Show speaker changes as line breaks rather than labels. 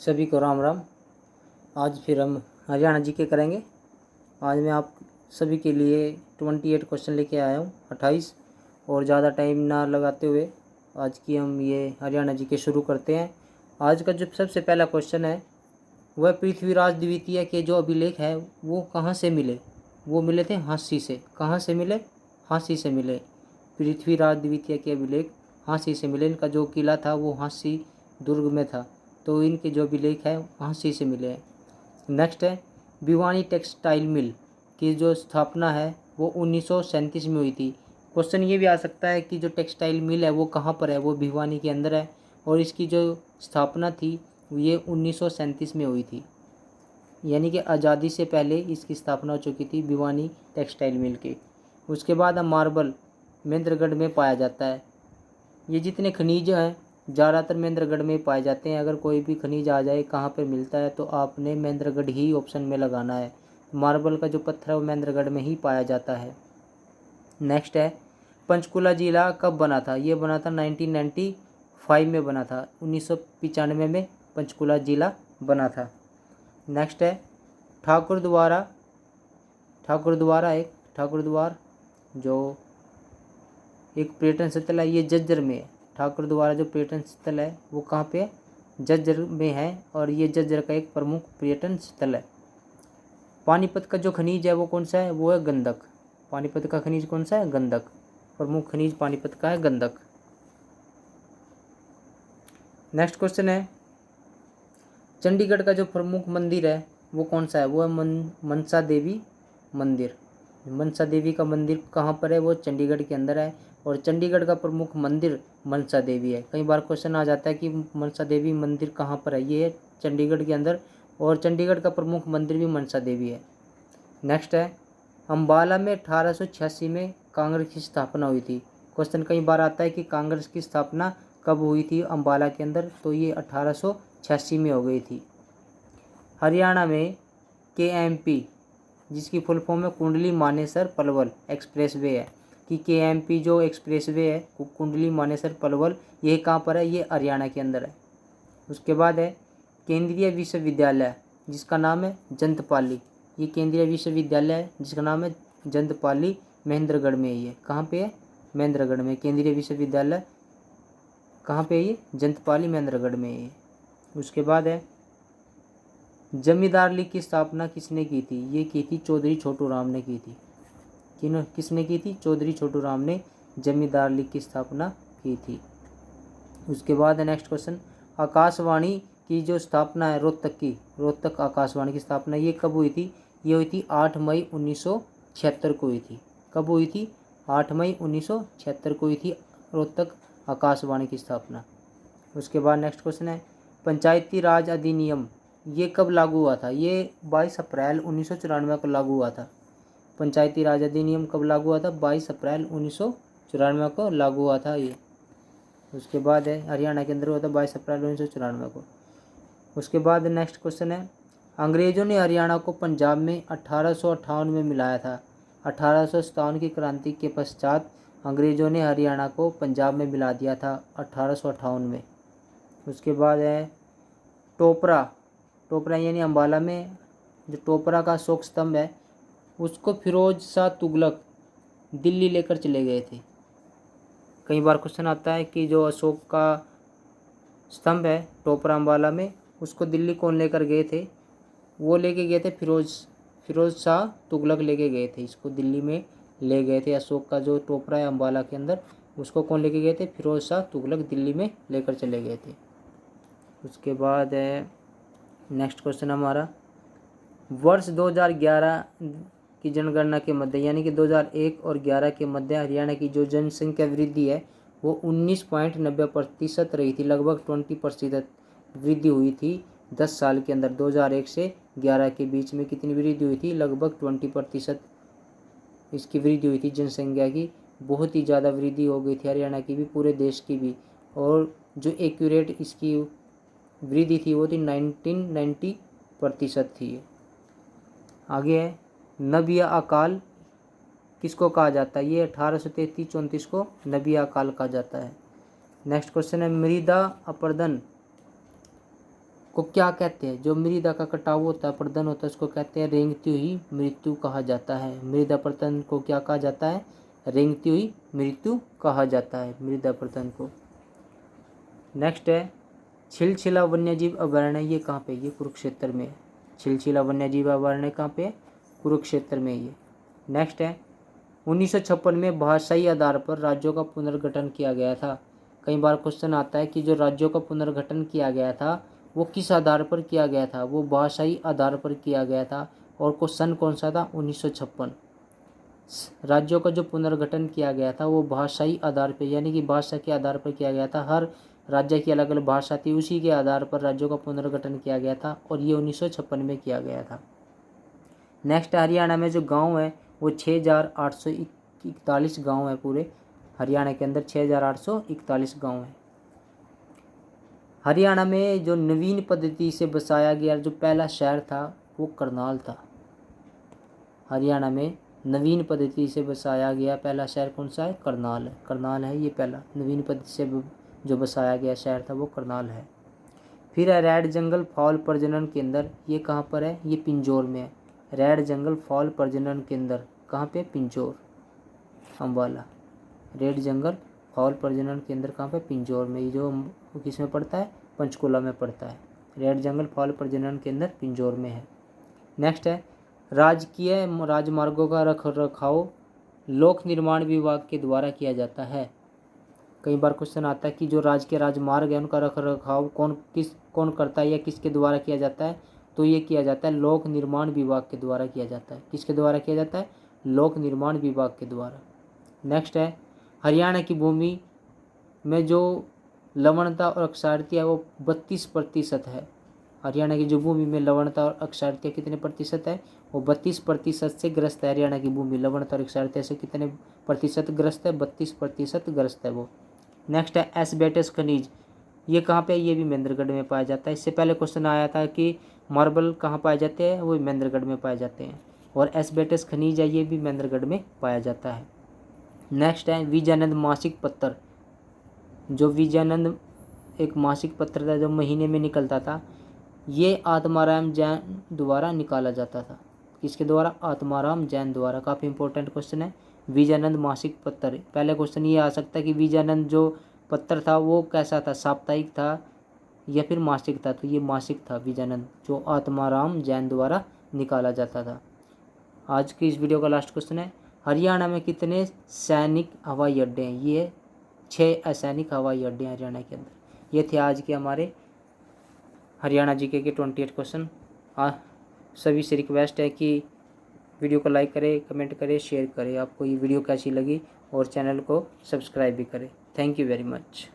सभी को राम राम। आज फिर हम हरियाणा जीके करेंगे। आज मैं आप सभी के लिए 28 क्वेश्चन लेके आया हूँ, 28। और ज़्यादा टाइम ना लगाते हुए आज की हम ये हरियाणा जीके शुरू करते हैं। आज का जो सबसे पहला क्वेश्चन है वह पृथ्वीराज द्वितीय के जो अभिलेख है वो कहाँ से मिले। वो मिले थे हाँसी से। कहाँ से मिले? हाँसी से मिले। पृथ्वीराज द्वितीय के अभिलेख हाँसी से मिले। इनका जो किला था वो हाँसी दुर्ग में था, तो इनके जो अभिलेख है हाँसी से मिले हैं। नेक्स्ट है भिवानी टेक्सटाइल मिल की जो स्थापना है वो 1937 में हुई थी। क्वेश्चन ये भी आ सकता है कि जो टेक्सटाइल मिल है वो कहाँ पर है। वो भिवानी के अंदर है और इसकी जो स्थापना थी ये 1937 में हुई थी, यानी कि आज़ादी से पहले इसकी स्थापना हो चुकी थी भिवानी टेक्सटाइल मिल की। उसके बाद अब मार्बल महेंद्रगढ़ में पाया जाता है। ये जितने खनिज हैं ज़्यादातर महेंद्रगढ़ में पाए जाते हैं। अगर कोई भी खनिज आ जाए कहाँ पर मिलता है तो आपने महेंद्रगढ़ ही ऑप्शन में लगाना है। मार्बल का जो पत्थर है वो महेंद्रगढ़ में ही पाया जाता है। नेक्स्ट है पंचकुला जिला कब बना था। ये बना था 1995 में बना था। 1995 में पंचकुला जिला बना था। नेक्स्ट है ठाकुर द्वार जो एक पर्यटन स्थल है, ये जज्जर में है। ठाकुर द्वारा जो पर्यटन स्थल है वो कहाँ पे है? जज्जर में है और ये जज्जर का एक प्रमुख पर्यटन स्थल है। पानीपत का जो खनिज है वो कौन सा है? वो है गंधक। पानीपत का खनिज कौन सा है? गंधक। प्रमुख खनिज पानीपत का है गंधक। नेक्स्ट क्वेश्चन है चंडीगढ़ का जो प्रमुख मंदिर है वो कौन सा है? वो है मनसा देवी मंदिर। मनसा देवी का मंदिर कहाँ पर है? वो चंडीगढ़ के अंदर है और चंडीगढ़ का प्रमुख मंदिर मनसा देवी है। कई बार क्वेश्चन आ जाता है कि मनसा देवी मंदिर कहाँ पर है। ये है चंडीगढ़ के अंदर और चंडीगढ़ का प्रमुख मंदिर भी मनसा देवी है। नेक्स्ट है अम्बाला में 1886 में कांग्रेस की स्थापना हुई थी। क्वेश्चन कई बार आता है कि कांग्रेस की स्थापना कब हुई थी अम्बाला के अंदर, तो ये 1886 में हो गई थी। हरियाणा में KMP जिसकी फुल फॉर्म है कुंडली मानेसर पलवल एक्सप्रेसवे है कि KMP जो एक्सप्रेसवे है कुंडली मानेसर पलवल, ये कहाँ पर है? ये हरियाणा के अंदर है। उसके बाद है केंद्रीय विश्वविद्यालय जिसका नाम है जंतपाली। ये केंद्रीय विश्वविद्यालय है जिसका नाम है जंतपाली, महेंद्रगढ़ में है। ये कहाँ पे है? महेंद्रगढ़ में। केंद्रीय विश्वविद्यालय कहाँ पे है? ये जंतपाली, महेंद्रगढ़ में है। उसके बाद है जमींदार लीग की स्थापना किसने की थी? ये की थी चौधरी छोटू राम ने की थी। किसने की थी? चौधरी छोटू राम ने जमींदार लीग की स्थापना की थी। उसके बाद है नेक्स्ट क्वेश्चन आकाशवाणी की जो स्थापना है रोहतक आकाशवाणी की स्थापना ये कब हुई थी? ये हुई थी 8 मई 1976 को हुई थी। कब हुई थी? 8 मई 1976 को हुई थी रोहतक आकाशवाणी की स्थापना। उसके बाद नेक्स्ट क्वेश्चन है पंचायती राज अधिनियम ये कब लागू हुआ था? ये 22 अप्रैल 1994 को लागू हुआ था। पंचायती राज अधिनियम कब लागू हुआ था? 22 अप्रैल 1994 को लागू हुआ था ये। उसके बाद है हरियाणा के अंदर हुआ था 22 अप्रैल 1994 को। उसके बाद नेक्स्ट क्वेश्चन है अंग्रेज़ों ने हरियाणा को पंजाब में 1858 में मिलाया था। 1857 की क्रांति के पश्चात अंग्रेज़ों ने हरियाणा को पंजाब में मिला दिया था 1858 में। उसके बाद है टोपरा यानी अम्बाला में जो टोपरा का अशोक स्तंभ है उसको फिरोज शाह तुगलक दिल्ली लेकर चले गए थे। कई बार क्वेश्चन आता है कि जो अशोक का स्तंभ है टोपरा अम्बाला में उसको दिल्ली कौन लेकर गए थे? वो लेके गए थे फिरोज शाह तुगलक लेके गए थे। इसको दिल्ली में ले गए थे। अशोक का जो टोपरा है अम्बाला के अंदर उसको कौन लेके गए थे? फिरोज शाह तुगलक दिल्ली में लेकर चले गए थे। उसके बाद है नेक्स्ट क्वेश्चन हमारा वर्ष 2011 की जनगणना के मध्य यानी कि 2001 और 11 के मध्य हरियाणा की जो जनसंख्या वृद्धि है वो 19.90% रही थी। लगभग 20% वृद्धि हुई थी 10 साल के अंदर। 2001 से 11 के बीच में कितनी वृद्धि हुई थी? लगभग 20% इसकी वृद्धि हुई थी जनसंख्या की। बहुत ही ज़्यादा वृद्धि हो गई थी हरियाणा की भी, पूरे देश की भी। और जो एक्यूरेट इसकी वृद्धि थी वो थी 1990% थी। आगे है नबिया अकाल किसको कहा जाता है? ये 1833-34 को नबिया अकाल कहा जाता है। नेक्स्ट क्वेश्चन है मृदा अपरदन को क्या कहते हैं? जो मृदा का कटाव होता है, पर्तन होता है, उसको कहते हैं रेंगती हुई मृत्यु कहा जाता है। मृदा पर्तन को क्या कहा जाता है? रेंगती हुई मृत्यु कहा जाता है मृदा पर्तन को। नेक्स्ट है छिलछिला वन्यजीव अभयारण्य, ये कहाँ पे? ये कुरुक्षेत्र में है। छिलछिला वन्यजीव अभयारण्य कहाँ पे है? कुरुक्षेत्र में ये। नेक्स्ट है 1956 में भाषाई आधार पर राज्यों का पुनर्गठन किया गया था। कई बार क्वेश्चन आता है कि जो राज्यों का पुनर्गठन किया गया था वो किस आधार पर किया गया था? वो भाषाई आधार पर किया गया था। और क्वेश्चन कौन सा था? 1956। राज्यों का जो पुनर्गठन किया गया था वो भाषाई आधार पर, यानी कि भाषा के आधार पर किया गया था। हर राज्य की अलग अलग भाषा थी, उसी के आधार पर राज्यों का पुनर्गठन किया गया था और ये 1956 में किया गया था। नेक्स्ट हरियाणा में जो गांव है वो 6841 गांव है। पूरे हरियाणा के अंदर 6841 गांव है। हरियाणा में जो नवीन पद्धति से बसाया गया जो पहला शहर था वो करनाल था। हरियाणा में नवीन पद्धति से बसाया गया पहला शहर कौन सा है? करनाल है। करनाल है ये पहला नवीन पद्धति से जो बसाया गया शहर था वो करनाल है। फिर है रेड जंगल फॉल प्रजनन केंद्र, ये कहाँ पर है? ये पिंजौर में है। रेड जंगल फॉल प्रजनन केंद्र कहाँ पे? पिंजौर, अम्बाला। रेड जंगल फॉल प्रजनन केंद्र कहाँ पे? पिंजौर में। ये जो किस में पड़ता है? पंचकुला में पड़ता है। रेड जंगल फॉल प्रजनन केंद्र पिंजौर में है। नेक्स्ट है राजकीय राजमार्गों का रख रखाव लोक निर्माण विभाग के द्वारा किया जाता है। कई बार क्वेश्चन आता है कि जो राज्य के राजमार्ग है उनका रख रखाव कौन करता है या किसके द्वारा किया जाता है? तो ये किया जाता है लोक निर्माण विभाग के द्वारा किया जाता है। किसके द्वारा किया जाता है? लोक निर्माण विभाग के द्वारा। नेक्स्ट है हरियाणा की भूमि में जो लवणता और अक्षारता है वो 32% है। हरियाणा की जो भूमि में लवणता और अक्षारता कितने प्रतिशत है? वो 32% से ग्रस्त है। हरियाणा की भूमि लवणता और अक्षारता से कितने प्रतिशत ग्रस्त है? 32% ग्रस्त है वो। नेक्स्ट है एस्बेस्टस खनिज, ये कहाँ पे? ये भी महेंद्रगढ़ में पाया जाता है। इससे पहले क्वेश्चन आया था कि मार्बल कहाँ पाए जाते हैं? वो महेंद्रगढ़ में पाए जाते हैं। और एस्बेस्टस खनिज है ये भी महेंद्रगढ़ में पाया जाता है। नेक्स्ट है विजयानंद मासिक पत्र, जो विजयानंद एक मासिक पत्र था जो महीने में निकलता था, ये आत्माराम जैन द्वारा निकाला जाता था। किसके द्वारा? आत्माराम जैन द्वारा। काफ़ी इंपॉर्टेंट क्वेश्चन है विजयानंद मासिक पत्र। पहले क्वेश्चन ये आ सकता है कि विजयानंद जो पत्र था वो कैसा था? साप्ताहिक था या फिर मासिक था? तो ये मासिक था विजयानंद, जो आत्माराम जैन द्वारा निकाला जाता था। आज की इस वीडियो का लास्ट क्वेश्चन है हरियाणा में कितने सैनिक हवाई अड्डे हैं? ये 6 असैनिक हवाई अड्डे हैं हरियाणा के अंदर। ये थे आज के हमारे हरियाणा जीके के 28 क्वेश्चन। सभी से रिक्वेस्ट है कि वीडियो को लाइक करें, कमेंट करें, शेयर करें। आपको ये वीडियो कैसी लगी और चैनल को सब्सक्राइब भी करें। Thank you very much.